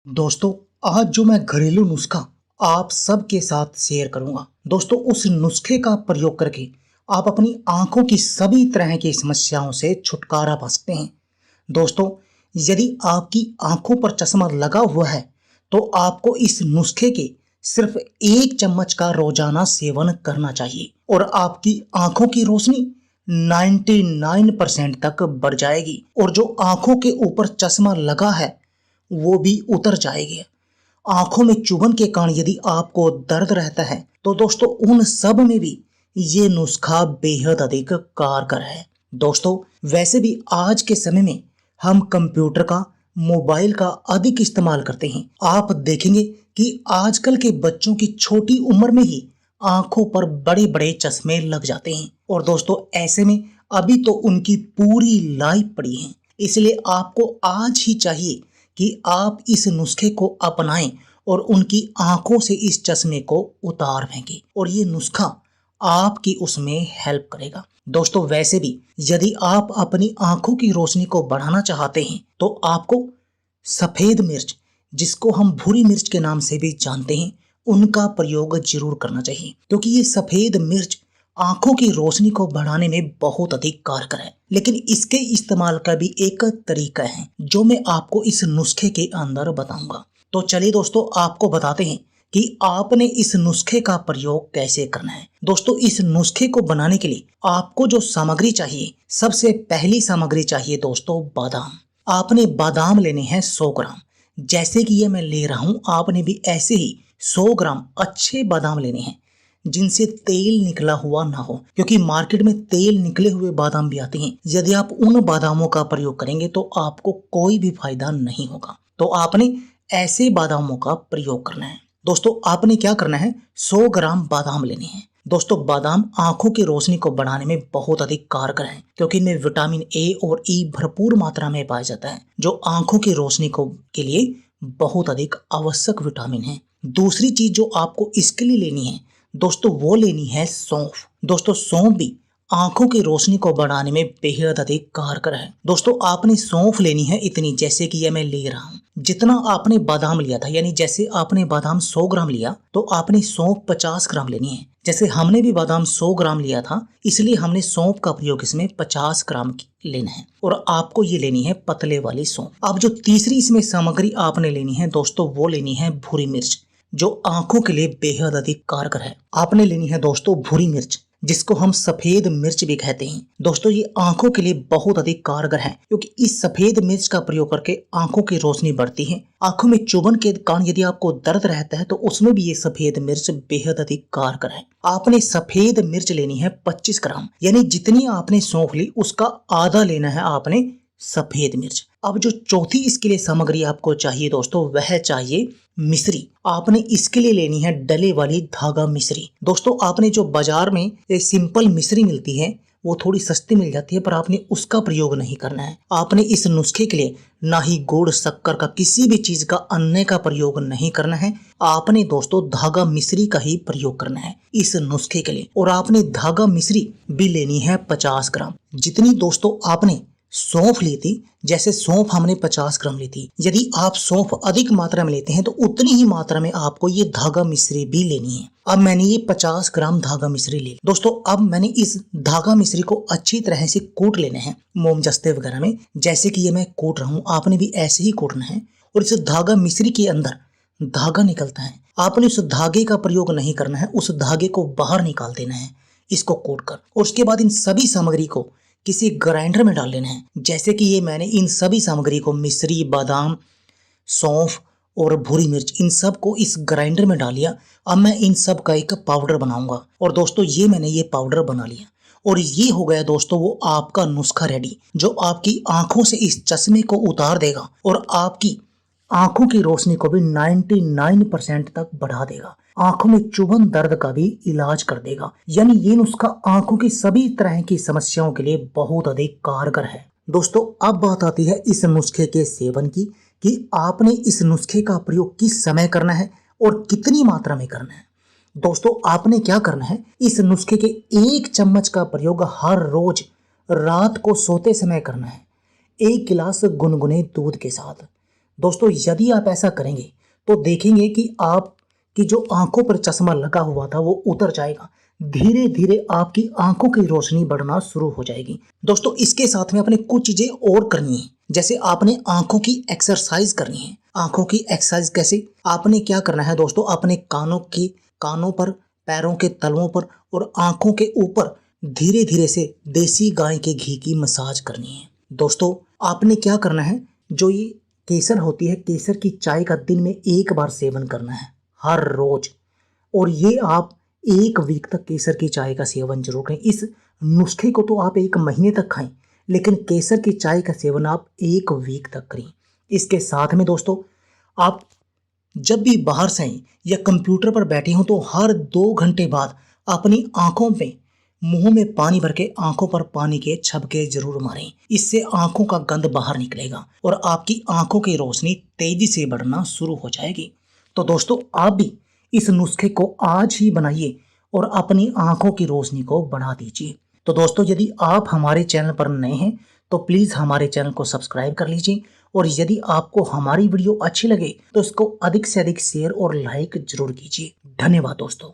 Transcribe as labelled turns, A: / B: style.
A: दोस्तों, आज जो मैं घरेलू नुस्खा आप सबके साथ शेयर करूंगा। दोस्तों, उस नुस्खे का प्रयोग करके आप अपनी आंखों की सभी तरह की समस्याओं से छुटकारा पा सकते हैं। दोस्तों, यदि आपकी आंखों पर चश्मा लगा हुआ है तो आपको इस नुस्खे के सिर्फ 1 चम्मच का रोजाना सेवन करना चाहिए और आपकी आंखों की रोशनी 99% तक बढ़ जाएगी और जो आंखों के ऊपर चश्मा लगा है वो भी उतर जाएगी। आंखों में चुभन के कारण यदि आपको दर्द रहता है तो दोस्तों उन सब में भी ये नुस्खा बेहद अधिक कारगर है। दोस्तों, वैसे भी आज के समय में हम कंप्यूटर का, मोबाइल का अधिक इस्तेमाल करते हैं। आप देखेंगे कि आजकल के बच्चों की छोटी उम्र में ही आंखों पर बड़े बड़े चश्मे लग जाते हैं और दोस्तों ऐसे में अभी तो उनकी पूरी लाइफ पड़ी है। इसलिए आपको आज ही चाहिए कि आप इस नुस्खे को अपनाएं और उनकी आंखों से इस चश्मे को उतार फेंकें और ये नुस्खा आपकी उसमें हेल्प करेगा। दोस्तों, वैसे भी यदि आप अपनी आंखों की रोशनी को बढ़ाना चाहते हैं तो आपको सफेद मिर्च, जिसको हम भूरी मिर्च के नाम से भी जानते हैं, उनका प्रयोग जरूर करना चाहिए क्योंकि ये सफेद मिर्च आंखों की रोशनी को बढ़ाने में बहुत अधिक कारगर है। लेकिन इसके इस्तेमाल का भी एक तरीका है जो मैं आपको इस नुस्खे के अंदर बताऊंगा। तो चलिए दोस्तों, आपको बताते हैं कि आपने इस नुस्खे का प्रयोग कैसे करना है। दोस्तों, इस नुस्खे को बनाने के लिए आपको जो सामग्री चाहिए, सबसे पहली सामग्री चाहिए दोस्तों बादाम। आपने बादाम लेने हैं 100 ग्राम। जैसे कि ये मैं ले रहा हूं, आपने भी ऐसे ही 100 ग्राम अच्छे बादाम लेने हैं जिनसे तेल निकला हुआ ना हो, क्योंकि मार्केट में तेल निकले हुए बादाम भी आते हैं। यदि आप उन बादामों का प्रयोग करेंगे तो आपको कोई भी फायदा नहीं होगा। तो आपने ऐसे बादामों का प्रयोग करना है। दोस्तों, आपने क्या करना है, 100 ग्राम बादाम लेने हैं। दोस्तों, बादाम आंखों की रोशनी को बढ़ाने में बहुत अधिक कारगर है क्योंकि इनमें विटामिन ए और ई भरपूर मात्रा में पाया जाता है जो आंखों की रोशनी को के लिए बहुत अधिक आवश्यक विटामिन है। दूसरी चीज जो आपको इसके लिए लेनी है दोस्तों, वो लेनी है सौंफ। दोस्तों, सौंफ भी आंखों की रोशनी को बढ़ाने में बेहद अधिक कारगर है। दोस्तों, आपने सौंफ लेनी है इतनी, जैसे कि यह मैं ले रहा हूँ। जितना आपने बादाम लिया था, यानी जैसे आपने बादाम 100 ग्राम लिया तो आपने सौंफ 50 ग्राम लेनी है। जैसे हमने भी बादाम 100 ग्राम लिया था, इसलिए हमने सौंफ का प्रयोग इसमें 50 ग्राम लेना है और आपको ये लेनी है पतले वाली सौंफ। अब जो तीसरी इसमें सामग्री आपने लेनी है दोस्तों, वो लेनी है भूरी मिर्च, जो आंखों के लिए बेहद अधिक कारगर है। आपने लेनी है दोस्तों भूरी मिर्च, जिसको हम सफेद मिर्च भी कहते हैं। दोस्तों, ये आंखों के लिए बहुत अधिक कारगर है क्योंकि इस सफेद मिर्च का प्रयोग करके आंखों की रोशनी बढ़ती है। आंखों में चुभन के कारण यदि आपको दर्द रहता है तो उसमें भी ये सफेद मिर्च बेहद अधिक कारगर है। आपने सफेद मिर्च लेनी है 25 ग्राम, यानी जितनी आपने सौंफ ली उसका आधा लेना है आपने सफेद मिर्च। अब जो चौथी इसके लिए सामग्री आपको चाहिए दोस्तों, वह चाहिए मिश्री। आपने इसके लिए लेनी है डले वाली धागा मिश्री। दोस्तों, आपने जो बाजार में एक सिंपल मिश्री मिलती है वो थोड़ी सस्ती मिल जाती है, पर आपने उसका प्रयोग नहीं करना है। आपने इस नुस्खे के लिए ना ही गुड़, शक्कर का, किसी भी चीज का अन्य का प्रयोग नहीं करना है। आपने दोस्तों धागा मिश्री का ही प्रयोग करना है इस नुस्खे के लिए और आपने धागा मिश्री भी लेनी है 50 ग्राम। जितनी दोस्तों आपने सौंफ ली थी, जैसे सौंफ हमने 50 ग्राम ली थी, यदि आप सौंफ अधिक मात्रा में लेते हैं तो उतनी ही मात्रा में आपको ये धागा मिश्री भी लेनी है। अब मैंने ये 50 ग्राम धागा मिश्री ली। दोस्तों, अब मैंने इस धागा मिश्री को अच्छी तरह से कूट लेना है मोमजस्ते वगैरह में, जैसे कि ये मैं कूट रहा हूँ। आपने भी ऐसे ही कूटना है और इस धागा मिश्री के अंदर धागा निकलता है, आपने उस धागे का प्रयोग नहीं करना है, उस धागे को बाहर निकाल देना है इसको कूट कर। और उसके बाद इन सभी सामग्री को किसी ग्राइंडर में डाल लेना है। जैसे कि ये मैंने इन सभी सामग्री को, मिश्री, बादाम, सौंफ और भूरी मिर्च, इन सब को इस ग्राइंडर में डाल लिया। अब मैं इन सब का एक पाउडर बनाऊंगा और दोस्तों ये मैंने ये पाउडर बना लिया और ये हो गया दोस्तों वो आपका नुस्खा रेडी, जो आपकी आंखों से इस चश्मे को उतार देगा और आपकी आंखों की रोशनी को भी 99% तक बढ़ा देगा। आंखों में चुभन, दर्द का भी इलाज कर देगा। यानी ये नुस्खा आंखों की सभी तरह की समस्याओं के लिए बहुत अधिक कारगर है। दोस्तों, अब बात आती है इस नुस्खे के सेवन की कि आपने इस नुस्खे का प्रयोग किस समय करना है और कितनी मात्रा में करना है। दोस्तों, आपने क्या करना है, इस नुस्खे के 1 चम्मच का प्रयोग हर रोज रात को सोते समय करना है, 1 गिलास गुनगुने दूध के साथ। दोस्तों यदि आप ऐसा करेंगे तो देखेंगे कि आपकी जो आंखों पर चश्मा लगा हुआ था वो उतर जाएगा। धीरे धीरे आपकी आंखों की रोशनी बढ़ना शुरू हो जाएगी। दोस्तों इसके साथ में आपने कुछ चीजें और करनी है, जैसे आपने आंखों की एक्सरसाइज करनी है। आंखों की एक्सरसाइज कैसे? आपने क्या करना है दोस्तों, अपने कानों पर, पैरों के तलवों पर और आंखों के ऊपर धीरे धीरे से देसी गाय के घी की मसाज करनी है। दोस्तों आपने क्या करना है, जो ये केसर होती है, केसर की चाय का दिन में एक बार सेवन करना है हर रोज। और ये आप 1 वीक तक केसर की चाय का सेवन जरूर करें। इस नुस्खे को तो आप 1 महीने तक खाएं, लेकिन केसर की चाय का सेवन आप 1 वीक तक करें। इसके साथ में दोस्तों आप जब भी बाहर से आए या कंप्यूटर पर बैठे हों तो हर 2 घंटे बाद अपनी आंखों में, मुंह में पानी भर के आंखों पर पानी के छबके जरूर मारें। इससे आंखों का गंद बाहर निकलेगा और आपकी आंखों की रोशनी तेजी से बढ़ना शुरू हो जाएगी। तो दोस्तों आप भी इस नुस्खे को आज ही बनाइए और अपनी आंखों की रोशनी को बढ़ा दीजिए। तो दोस्तों यदि आप हमारे चैनल पर नए हैं तो प्लीज हमारे चैनल को सब्सक्राइब कर लीजिए, और यदि आपको हमारी वीडियो अच्छी लगे तो इसको अधिक से अधिक शेयर और लाइक जरूर कीजिए। धन्यवाद दोस्तों।